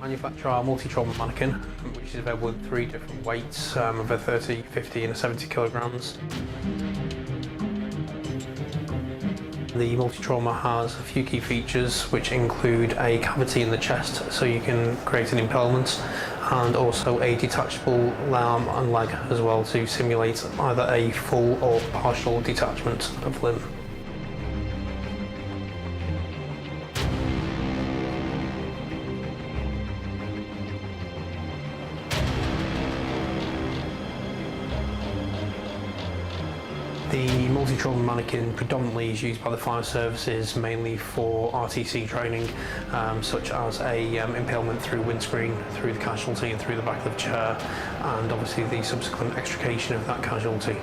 manufacture our multi-trauma mannequin, which is available in 3 different weights of a 30, 50 and a 70 kilograms. The multi-trauma has a few key features which include a cavity in the chest so you can create an empalement, and also a detachable arm and leg as well to simulate either a full or partial detachment of limb. The multi-trauma mannequin predominantly is used by the fire services mainly for RTC training, such as a impalement through windscreen, through the casualty and through the back of the chair, and obviously the subsequent extrication of that casualty.